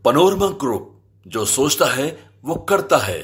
Panorama group, जो सोचता है वो करता है।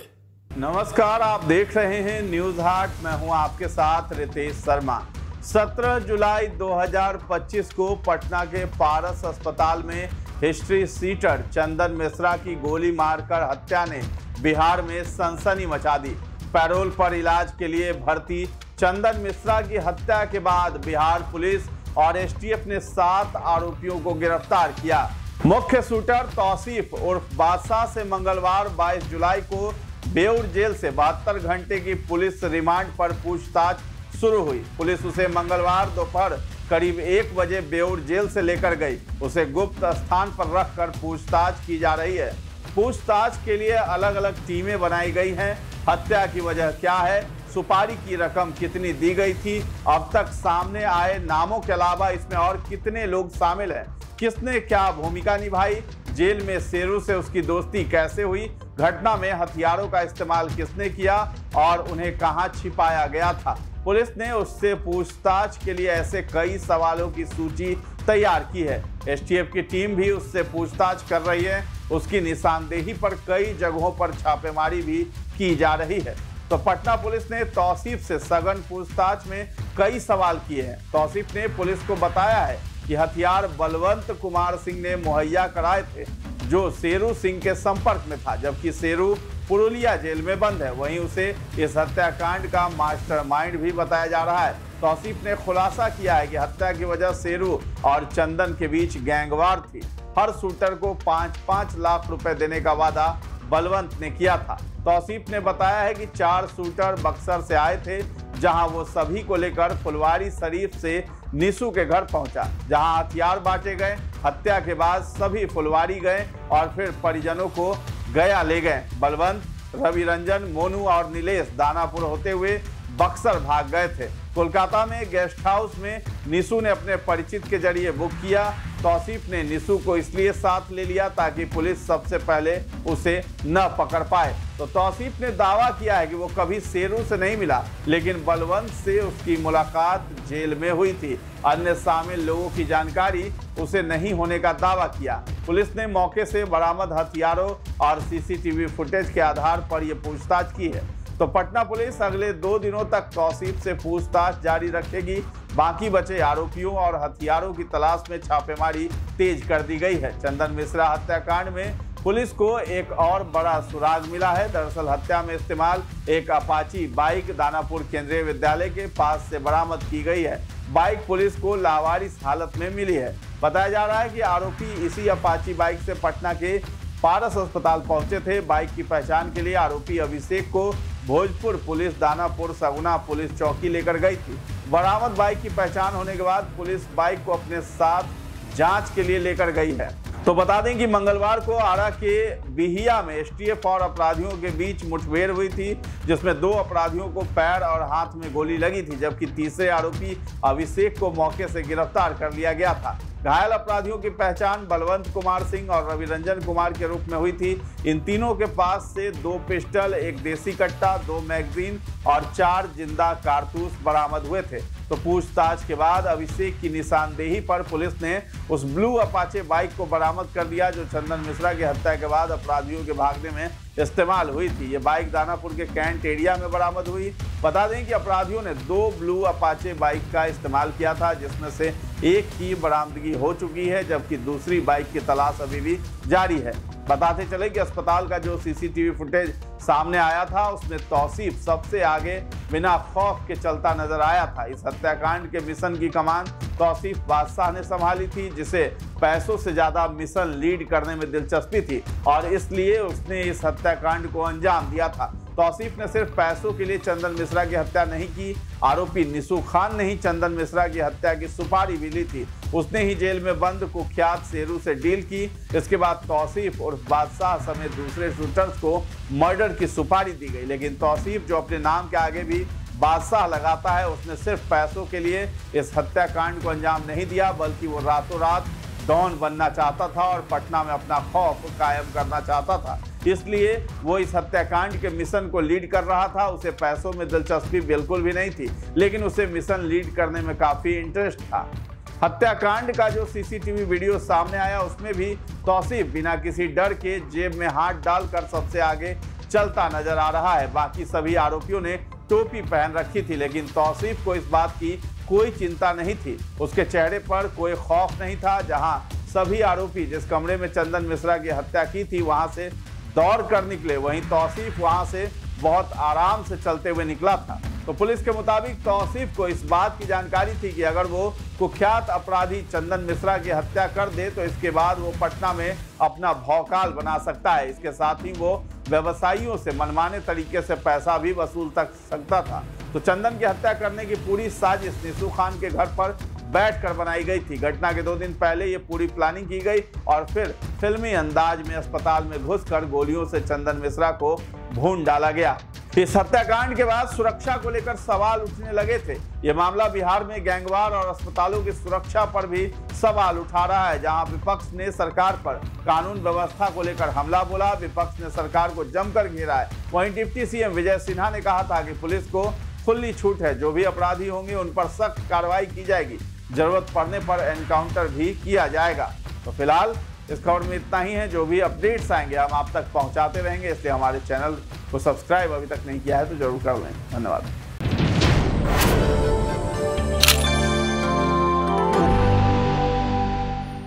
नमस्कार, आप देख रहे हैं न्यूज हाट। मैं हूं आपके साथ रितेश शर्मा। 17 जुलाई 2025 को पटना के पारस अस्पताल में हिस्ट्री सीटर चंदन मिश्रा की गोली मारकर हत्या ने बिहार में सनसनी मचा दी। पैरोल पर इलाज के लिए भर्ती चंदन मिश्रा की हत्या के बाद बिहार पुलिस और एसटीएफ ने 7 आरोपियों को गिरफ्तार किया। मुख्य शूटर तौसीफ उर्फ बादशाह से मंगलवार 22 जुलाई को बेउर जेल से 72 घंटे की पुलिस रिमांड पर पूछताछ शुरू हुई। पुलिस उसे मंगलवार दोपहर करीब 1 बजे बेउर जेल से लेकर गई। उसे गुप्त स्थान पर रखकर पूछताछ की जा रही है। पूछताछ के लिए अलग अलग टीमें बनाई गई हैं। हत्या की वजह क्या है, सुपारी की रकम कितनी दी गई थी, अब तक सामने आए नामों के अलावा इसमें और कितने लोग शामिल हैं, किसने क्या भूमिका निभाई, जेल में शेरू से उसकी दोस्ती कैसे हुई, घटना में हथियारों का इस्तेमाल किसने किया और उन्हें कहां छिपाया गया था। पुलिस ने उससे पूछताछ के लिए ऐसे कई सवालों की सूची तैयार की है। एसटीएफ की टीम भी उससे पूछताछ कर रही है। उसकी निशानदेही पर कई जगहों पर छापेमारी भी की जा रही है। तो पटना पुलिस ने तौसीफ से सघन पूछताछ में कई सवाल किए हैं। तौसीफ ने पुलिस को बताया है कि हथियार बलवंत कुमार सिंह ने मुहैया कराए थे, जो शेरू सिंह के संपर्क में था, जबकि शेरू पुरुलिया जेल में बंद है। वहीं उसे इस हत्याकांड का मास्टरमाइंड भी बताया जा रहा है। तौसीफ ने खुलासा किया है कि हत्या की वजह शेरू और चंदन के बीच गैंगवार थी। हर शूटर को 5-5 लाख रुपए देने का वादा बलवंत ने किया था। तौसीफ ने बताया है कि 4 शूटर बक्सर से आए थे, जहां वो सभी को लेकर फुलवारी शरीफ से निशु के घर पहुंचा, जहां हथियार बांटे गए। हत्या के बाद सभी फुलवारी गए और फिर परिजनों को गया ले गए। बलवंत, रवि रंजन, मोनू और नीलेश दानापुर होते हुए बक्सर भाग गए थे। कोलकाता में गेस्ट हाउस में निशु ने अपने परिचित के जरिए बुक किया। तौसीफ ने निशु को इसलिए साथ ले लिया ताकि पुलिस सबसे पहले उसे न पकड़ पाए। तो तौसीफ ने दावा किया है कि वो कभी शेरू से नहीं मिला, लेकिन बलवंत से उसकी मुलाकात जेल में हुई थी। अन्य शामिल लोगों की जानकारी उसे नहीं होने का दावा किया। पुलिस ने मौके से बरामद हथियारों और सीसीटीवी फुटेज के आधार पर यह पूछताछ की है। तो पटना पुलिस अगले 2 दिनों तक तौसीफ से पूछताछ जारी रखेगी। बाकी बचे आरोपियों और हथियारों की तलाश में छापेमारी तेज कर दी गई है। चंदन मिश्रा हत्याकांड में पुलिस को एक और बड़ा सुराग मिला है। दरअसल हत्या में इस्तेमाल एक अपाची बाइक दानापुर केंद्रीय विद्यालय के पास से बरामद की गई है। बाइक पुलिस को लावारिस हालत में मिली है। बताया जा रहा है कि आरोपी इसी अपाची बाइक से पटना के पारस अस्पताल पहुंचे थे। बाइक की पहचान के लिए आरोपी अभिषेक को भोजपुर पुलिस दानापुर सगुना पुलिस चौकी लेकर गई थी। बरामद बाइक की पहचान होने के बाद पुलिस बाइक को अपने साथ जांच के लिए लेकर गई है। तो बता दें कि मंगलवार को आरा के बिहिया में एसटीएफ और अपराधियों के बीच मुठभेड़ हुई थी, जिसमें 2 अपराधियों को पैर और हाथ में गोली लगी थी, जबकि तीसरे आरोपी अभिषेक को मौके से गिरफ्तार कर लिया गया था। घायल अपराधियों की पहचान बलवंत कुमार सिंह और रवि रंजन कुमार के रूप में हुई थी। इन तीनों के पास से 2 पिस्टल, 1 देसी कट्टा, 2 मैगजीन और 4 जिंदा कारतूस बरामद हुए थे। तो पूछताछ के बाद अभिषेक की निशानदेही पर पुलिस ने उस ब्लू अपाचे बाइक को बरामद कर दिया, जो चंदन मिश्रा की हत्या के बाद अपराधियों के भागने में इस्तेमाल हुई थी। ये बाइक दानापुर के कैंट एरिया में बरामद हुई। बता दें कि अपराधियों ने 2 ब्लू अपाचे बाइक का इस्तेमाल किया था, जिसमें से एक की बरामदगी हो चुकी है, जबकि दूसरी बाइक की तलाश अभी भी जारी है। बताते चले कि अस्पताल का जो सीसीटीवी फुटेज सामने आया था, उसमें तौसीफ सबसे आगे बिना खौफ के चलता नजर आया था। इस हत्याकांड के मिशन की कमान तौसीफ बादशाह ने संभाली थी, जिसे पैसों से ज्यादा मिशन लीड करने में दिलचस्पी थी और इसलिए उसने इस हत्याकांड को अंजाम दिया था। तौसीफ ने सिर्फ पैसों के लिए चंदन मिश्रा की हत्या नहीं की। आरोपी निशु खान ने ही चंदन मिश्रा की हत्या की सुपारी भी ली थी। उसने ही जेल में बंद कुख्यात शेरू से डील की। इसके बाद तौसीफ और बादशाह समेत दूसरे शूटर्स को मर्डर की सुपारी दी गई, लेकिन तौसीफ, जो अपने नाम के आगे भी बादशाह लगाता है, उसने सिर्फ पैसों के लिए इस हत्याकांड को अंजाम नहीं दिया, बल्कि वो रातों रात डॉन बनना चाहता था और पटना में अपना खौफ कायम करना चाहता था। इसलिए वो इस हत्याकांड के मिशन को लीड कर रहा था। उसे पैसों में दिलचस्पी बिल्कुल भी नहीं थी, लेकिन उसे मिशन लीड करने में काफी इंटरेस्ट था। हत्याकांड का जो सीसीटीवी वीडियो सामने आया उसमें भी तौसीफ बिना किसी डर के जेब में हाथ डालकर सबसे आगे चलता नजर आ रहा है। बाकी सभी आरोपियों ने टोपी पहन रखी थी, लेकिन तौसीफ को इस बात की कोई चिंता नहीं थी। उसके चेहरे पर कोई खौफ नहीं था। जहां सभी आरोपी जिस कमरे में चंदन मिश्रा की हत्या की थी वहां से दौड़ कर निकले, वहीं तौसीफ वहां से बहुत आराम से चलते हुए निकला था। तो पुलिस के मुताबिक तौसीफ को इस बात की जानकारी थी कि अगर वो कुख्यात अपराधी चंदन मिश्रा की हत्या कर दे तो इसके बाद वो पटना में अपना भौकाल बना सकता है। इसके साथ ही वो व्यवसायियों से मनमाने तरीके से पैसा भी वसूल सकता था। तो चंदन की हत्या करने की पूरी साजिश निशू खान के घर पर बैठकर बनाई गई थी। घटना के 2 दिन पहले ये पूरी प्लानिंग की गई और फिर फिल्मी अंदाज में अस्पताल में घुसकर गोलियों से चंदन मिश्रा को भून डाला गया। इस हत्याकांड के बाद सुरक्षा को लेकर सवाल उठने लगे थे। ये मामला बिहार में गैंगवार और अस्पतालों की सुरक्षा पर भी सवाल उठा रहा है। जहां विपक्ष ने सरकार पर कानून व्यवस्था को लेकर हमला बोला, विपक्ष ने सरकार को जमकर घेरा है। वहीं डिप्टी सीएम विजय सिन्हा ने कहा था कि पुलिस को खुली छूट है, जो भी अपराधी होंगे उन पर सख्त कार्रवाई की जाएगी, जरूरत पड़ने पर एनकाउंटर भी किया जाएगा। तो फिलहाल इस खबर में इतना ही है। जो भी अपडेट्स आएंगे हम आप तक पहुंचाते रहेंगे, इसलिए हमारे चैनल को सब्सक्राइब अभी तक नहीं किया है तो जरूर कर लें। धन्यवाद।